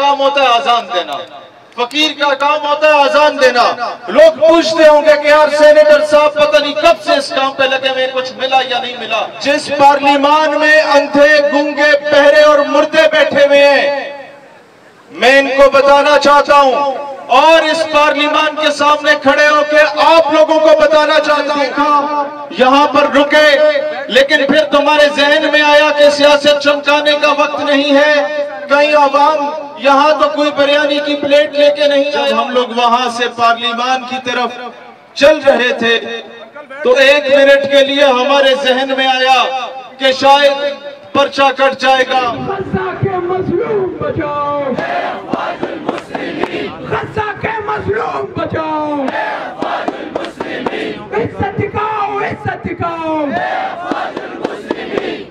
काम होता है आजान देना, फकीर का काम होता है आजान देना। लोग पूछते होंगे कि यार सेनेटर साहब पता नहीं कब से इस काम पे लगे हुए, कुछ मिला या नहीं मिला। जिस पार्लियामान में अंधे, गूंगे, बहरे और मुर्दे बैठे हुए हैं, मैं इनको बताना चाहता हूं और इस पार्लियामान के सामने खड़े होकर आप लोगों को बताना चाहता हूं, यहां पर रुके लेकिन फिर तुम्हारे जहन में आया कि सियासत चमकाने का वक्त नहीं है। कई आवाम यहां तो कोई बिरयानी की प्लेट लेके नहीं आए। हम लोग वहां से पार्लियामान की तरफ चल रहे थे तो 1 मिनट के लिए हमारे जहन में आया कि शायद पर्चा कट जाएगा। गज़ा के मज़लूम बचाओ, गज़ा के मज़लूम बचाओ, इज्जत दिखाओ, इज्जत दिखाओ,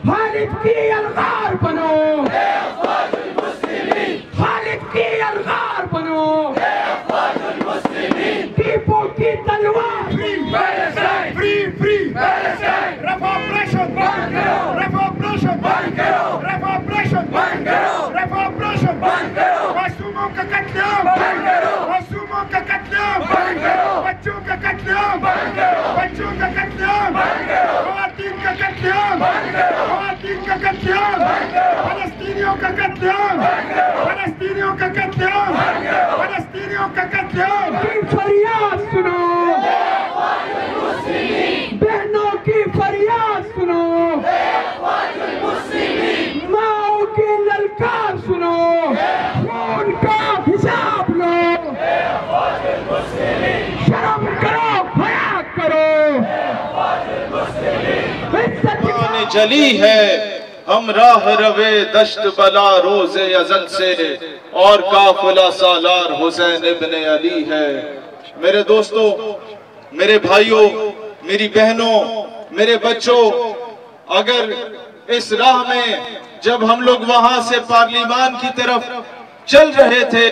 खालिद की अलगार बनो, खालिद की अलगार बनो, टीपू की तलवार। Free Palestine, free free Palestine, Rafah operation बंद करो, रफा ऑपरेशन बंद करो, रफा ऑपरेशन बंद करो, रफा ऑपरेशन बंद करो, मासूमों का कत्लेआम बंद करो, मासूमों का कत्लेआम बंद करो, बच्चों का कत्लेआम बंद करो, बच्चों का कत्लेआम बंद करो, ख़वातीन का कत्लेआम बंद करो, ख़वातीन का कत्लेआम बंद करो, फलस्तीनियों का कत्लेआम बंद करो, फलस्तीनियों का कत्लेआम बंद करो, फलस्तीनियों का कत्लेआम। की फरियाद सुनो, बहनों की फरियाद सुनो, माओ की ललकार सुनो, खून का हिसाब लो, शर्म करो, हया करो, ने जली है हम राह रवे दश्त बला रोज़े अज़ल से, और काफिला सालार हुसैन इब्ने अली है। मेरे दोस्तों, मेरे भाइयों, मेरी बहनों, मेरे बच्चों, अगर इस राह में जब हम लोग वहां से पार्लियामान की तरफ चल रहे थे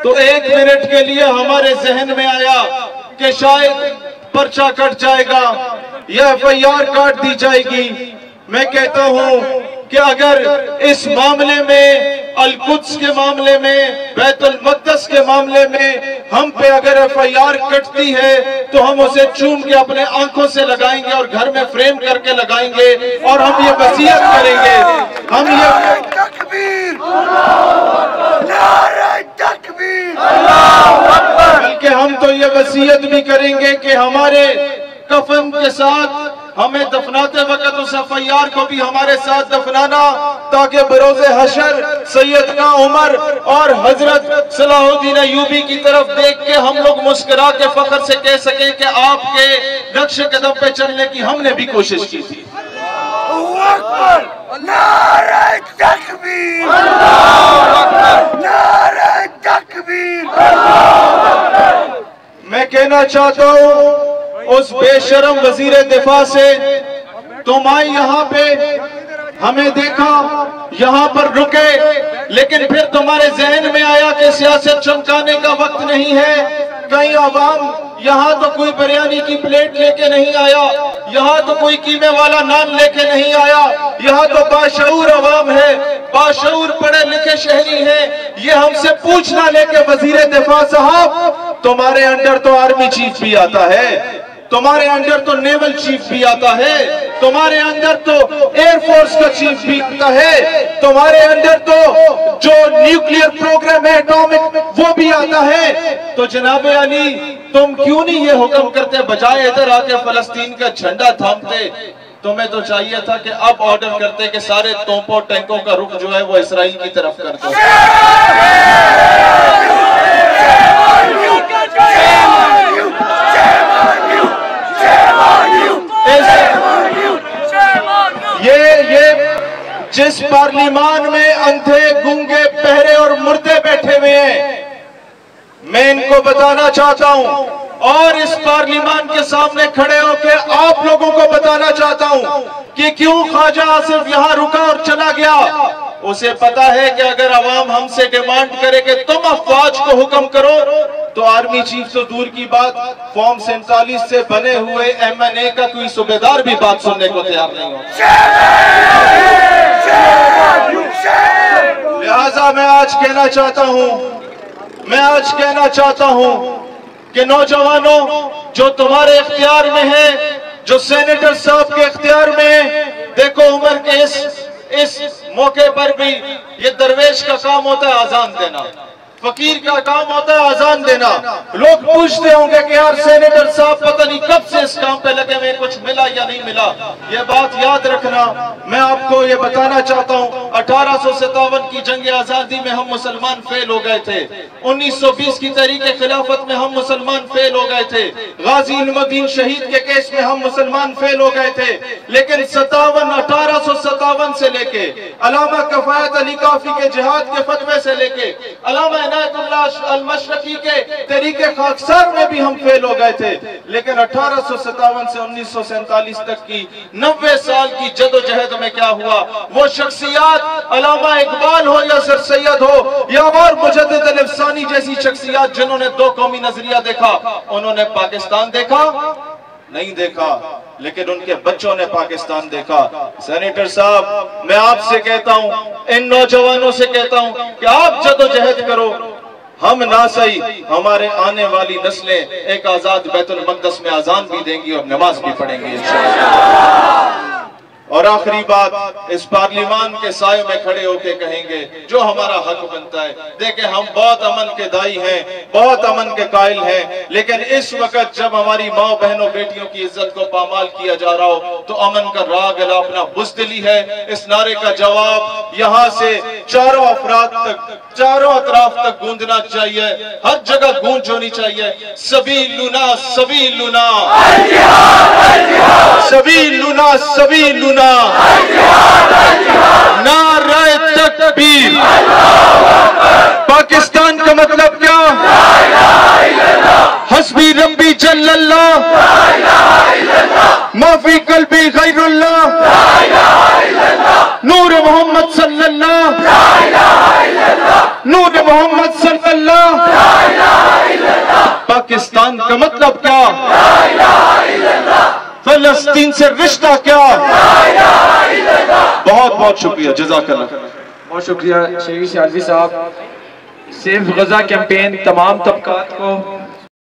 तो 1 मिनट के लिए हमारे जहन में आया कि शायद पर्चा कट जाएगा या FIR काट दी जाएगी। मैं कहता हूं कि अगर इस मामले में, अल-कुद्स के मामले में, बैतुल मक़दस के मामले में हम पे अगर FIR कटती है तो हम उसे चूम के अपने आंखों से लगाएंगे और घर में फ्रेम करके लगाएंगे और हम ये वसीयत करेंगे, हम ये तकबीर, नारे तकबीर, बल्कि हम तो ये वसीयत भी करेंगे कि हमारे कफन के साथ हमें दफनाते वक्त उस FIR को भी हमारे साथ दफनाना, ताकि बरोज़े हशर सैयदना उमर और हजरत सलाहुद्दीन अय्यूबी की तरफ देख के हम लोग मुस्कुरा के फख्र से कह सके कि आपके नक्शे कदम पे चलने की हमने भी कोशिश की थी। नारे तकबीर, नारे तकबीर। मैं कहना चाहता हूँ उस बेशरम वजीर दिफा से, तुम आई यहाँ पे, हमें देखा, यहाँ पर रुके, लेकिन फिर तुम्हारे जहन में आया कि सियासत चमकाने का वक्त नहीं है। कई आवाम यहाँ तो कोई बिरयानी की प्लेट लेके नहीं आया, यहाँ तो कोई कीमे वाला नान लेके नहीं आया, यहाँ तो बाशऊर अवाम है, बाशऊर पढ़े लिखे शहरी हैं। ये हमसे पूछना लेके वजीर दिफा साहब, तुम्हारे अंडर तो आर्मी चीफ भी आता है, तुम्हारे अंदर तो नेवल चीफ भी आता है, तुम्हारे अंदर तो एयरफोर्स का चीफ भी आता है, तुम्हारे अंदर तो जो न्यूक्लियर प्रोग्राम है एटॉमिक वो भी आता है। तो जनाब अली, तुम क्यों नहीं ये हुक्म करते, बजाय इधर आके फलस्तीन का झंडा थामते? तुम्हें तो चाहिए था कि अब ऑर्डर करते कि सारे तोपों टैंकों का रुख जो है वो इसराइल की तरफ कर दो। ये जिस पार्लियामान में अंधे, गूंगे, बहरे और मुर्दे बैठे हुए हैं, मैं इनको बताना चाहता हूं और इस पार्लियामान के सामने खड़े होकर आप लोगों को बताना चाहता हूं कि क्यों ख्वाजा आसिफ यहां रुका और चला गया। उसे पता है कि अगर अवाम हमसे डिमांड करे कि तुम अफवाज को हुक्म करो, तो आर्मी चीफ तो दूर की बात, फॉर्म 47 से बने हुए MNA का कोई सूबेदार भी बात सुनने को तैयार नहीं हो। लिहाजा मैं आज कहना चाहता हूं कि नौजवानों, जो तुम्हारे इख्तियार में है, जो सेनेटर साहब के इख्तियार में है, देखो उम्र के इस मौके पर भी ये दरवेश का काम होता है आजान देना, फकीर का काम होता है आजान देना। लोग पूछते होंगे कि यार सेनेटर साहब पता नहीं कब से इस काम पे लगे हुए, कुछ मिला या नहीं मिला। ये बात याद रखना। मैं आपको ये बताना चाहता हूँ, 1857 की जंग आजादी में हम मुसलमान फेल हो गए थे। 1920 की तहरीक खिलाफत में हम मुसलमान फेल हो गए थे। गाजी इल्मुद्दीन शहीद के केस में हम मुसलमान फेल हो गए थे। लेकिन 1857 से लेके अलामा कफायत अली काफी के जिहाद के फतवे से लेके अलामा इनायतुल्लाह अल-मशरकी के तरीके खाकसार में भी हम फेल हो गए थे। लेकिन 1857 से 1947 तक की 90 साल की जदोजहद में क्या हुआ? वो शख्सियात अलामा इकबाल हो या सर सैयद हो या और मुजद्दिद अल-अफसानी जैसी शख्सियात जिन्होंने दो कौमी नजरिया देखा, उन्होंने पाकिस्तान देखा नहीं देखा, लेकिन उनके बच्चों ने पाकिस्तान देखा। सेनेटर साहब, मैं आपसे कहता हूं, इन नौजवानों से कहता हूं कि आप जदोजहद करो, हम ना सही हमारे आने वाली नस्लें एक आजाद बैतुल मक़दस में अजान भी देंगी और नमाज भी पढ़ेंगी इंशाअल्लाह। और आखिरी बात, इस पार्लिमान के साये में खड़े होकर कहेंगे जो हमारा हक बनता है। देखें, हम बहुत अमन के दाई हैं, बहुत अमन के कायल हैं, लेकिन इस वक्त जब हमारी माँ बहनों बेटियों की इज्जत को पामाल किया जा रहा हो तो अमन का राग अपना बुज़दिली है। इस नारे का जवाब यहाँ से चारों अफराद तक, चारों अतराफ तक गूंजना चाहिए, हर जगह गूंज होनी चाहिए। सभी लुना सभी लुना, सभी लुना सभी लुना, नारे तकबीर। पाकिस्तान का मतलब क्या? हस्बी रब्बी जल्लल्लाह, माफी कल्बी गैरुल्लाह, नूर मोहम्मद सल्लल्लाह, नूर मोहम्मद सल्लल्लाह। पाकिस्तान का मतलब क्या? फलस्तीन से रिश्ता क्या? बहुत बहुत शुक्रिया, जज़ाकल्लाह। बहुत शुक्रिया शेखी सियालवी साहब। सेफ गजा कैंपेन तमाम तबकात को